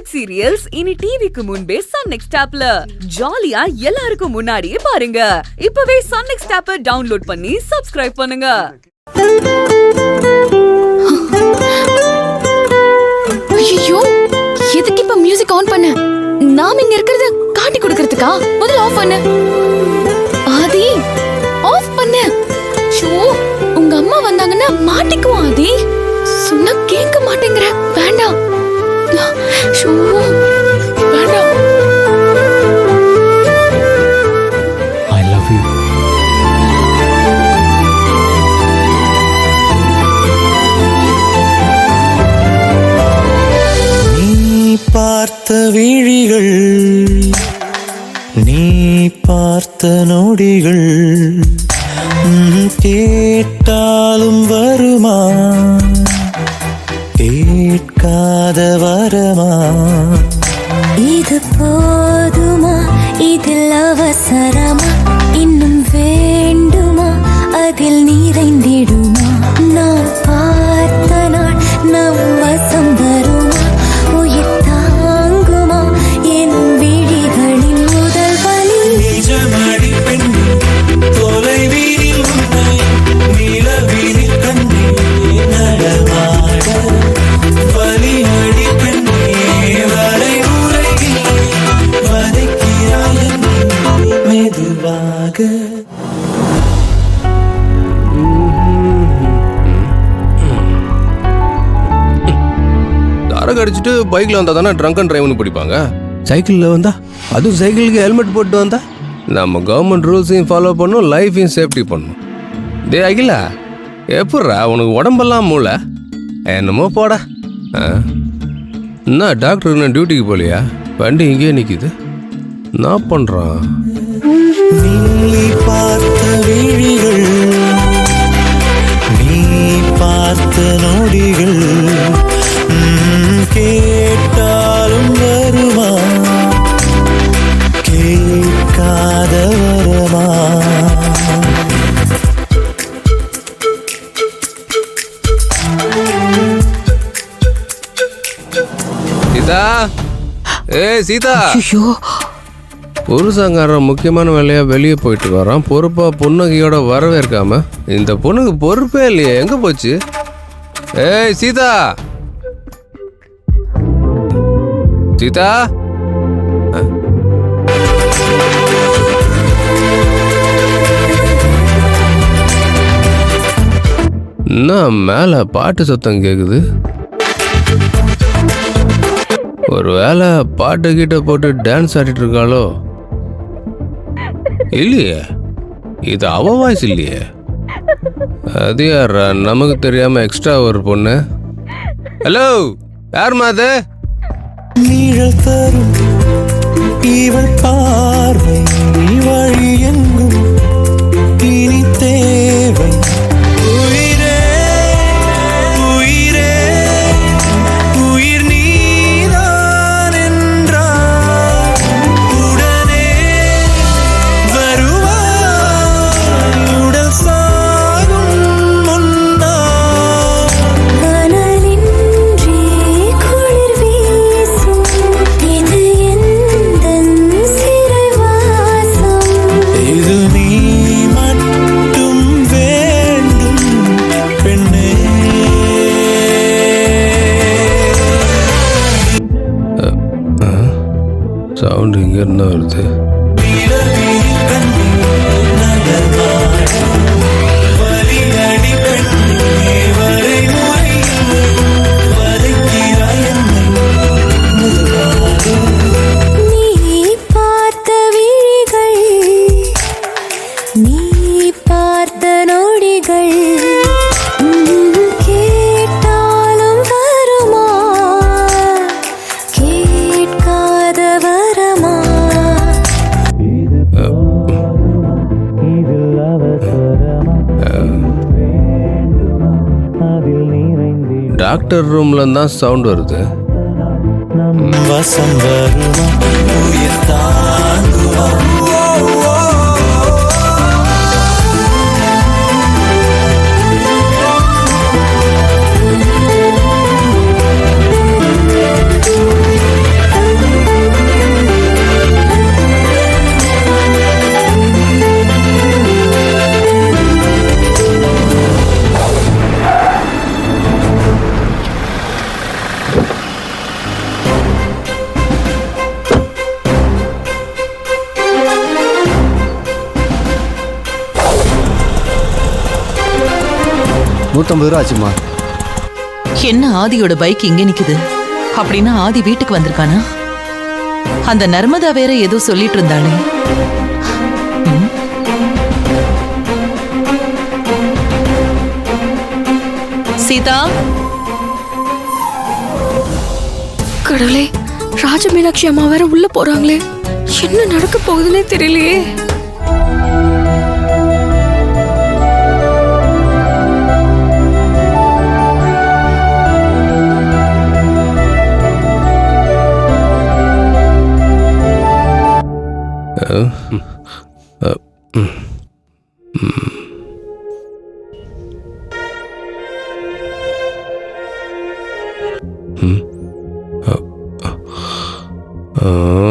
Web serials இனி டிவிக்கு முன்பே சன் நெக்ஸ்ட் ஆப்ல ஜாலியா எல்லாருக்கும் முன்னாடியே பாருங்க. இப்பவே சன் நெக்ஸ்ட் ஆப்பை டவுன்லோட் பண்ணி சப்ஸ்கிரைப் பண்ணுங்க. ஐயோ, எதுக்கு இப்ப மியூசிக் ஆன் பண்ண? நாம இங்க இருக்கிறது காட்டி கொடுக்கிறதுக்கா? முதல்ல ஆஃப் பண்ணு. ஆதி, ஆஃப் பண்ணு. ஷோ, உங்க அம்மா வந்தாங்கன்னா மாட்டிக்குவோம் ஆதி. சொன்னா கேட்க மாட்டேங்கிற. வேண்டாம். ஷோ, வேண்டாம். I love you. நீ பார்த்த விழிகள், நீ பார்த்த நொடிகள் கேட்டாலும் வருமா, கேட்காத வரமா? இது போதுமா, இதில் அவசரமா, இன்னும் வேண்டுமா, அதில் நிறைந்திடுமா? நான் பார்த்த நாள் நம் வசம் வருமா, உயிர் தாங்குமா என் விழிகளின் முதல் வலி? நிஜமடி பெண்ணே, தொலைவீரில் உன்னை நிலவீரில் கண்ணே நடமாட வலியடி பெண்ணே, வரை உலகில் வதைக்கிறாய் என்னை மெதுவாக. தரகு அடிச்சுட்டு பைக்ல வந்தா தானே ட்ரங்க் அண்ட் டிரைவ்னு பிடிப்பாங்க. சைக்கிளில் வந்தா, அதுவும் சைக்கிளுக்கு ஹெல்மெட் போட்டு வந்தா நம்ம கவர்மெண்ட் ரூல்ஸையும் ஃபாலோ பண்ணும், லைஃபையும் சேஃப்டி பண்ணும். டே அகிலா, எப்பட்றா உனக்கு உடம்பெல்லாம் மூளை? என்னமோ போடா. என்ன டாக்டர் என்ன டியூட்டிக்கு போகலையா? வண்டி இங்கேயே நிற்கிது. நான் பண்ணுறான். நீ பார்த்த விழிகள், நீ பார்த்த நொடிகள் கேட்டாலும் வருமா, கேட்காத வரமா? சீதா, சீதா, ஐயோ, புருஷங்காரன் முக்கியமான வேலையா வெளியே போயிட்டு வரான். பொறுப்பா பொண்ணுகையோட வரவேற்காம இந்த பொண்ணுக்கு பொறுப்பே இல்லையே, எங்க போச்சு? சீதா, சீதா, என்ன மேல பாட்டு சத்தம் கேக்குது? ஒரு வேளை பாட்டு கிட்ட போட்டு டான்ஸ் ஆடிட்டு இருக்காளோ? இல்லையே, இது அவ வாய்ஸ் இல்லையே. அது யாரா நமக்கு தெரியாம எக்ஸ்ட்ரா ஒரு பொண்ணு? ஹலோ, யாருமா அது? நீழல் தரும் இவள் பார்வை வழி எங்கும் இனி தேவை. உயிரே உயிரே உயிர் நீதான் என்றால் உடனே வருவாய் உடல் சாகும் முன்னால். கனலின்றி குளிர் வீசும் இது எந்தன் சிறைவாசம். இது நீ மட்டும் வேண்டும் பெண்ணே. சவுண்ட் இங்க என்ன வருது? நீ பார்த்த விழிகள், நீ பார்த்த நொடிகள் கேட்டாலும் வருமா, கேட்காத வரமா? டாக்டர் ரூம்ல தான் சவுண்ட் வருது. வசம் வருமா, உயிர் தாங்குமா? 150 ரூபா ஆச்சுமா. என்ன ஆதியோட பைக் இங்க நிக்குது? அப்படின்னா ஆதி வீட்டுக்கு வந்திருக்கானா? அந்த நர்மதா வேற ஏதோ சொல்லிட்டு இருந்தாளே. ம். சீதா, கடவுளே, ராஜ மீனாட்சி அம்மா வேற உள்ள போறாங்களே, என்ன நடக்க போகுதுன்னே தெரியலையே. ஆ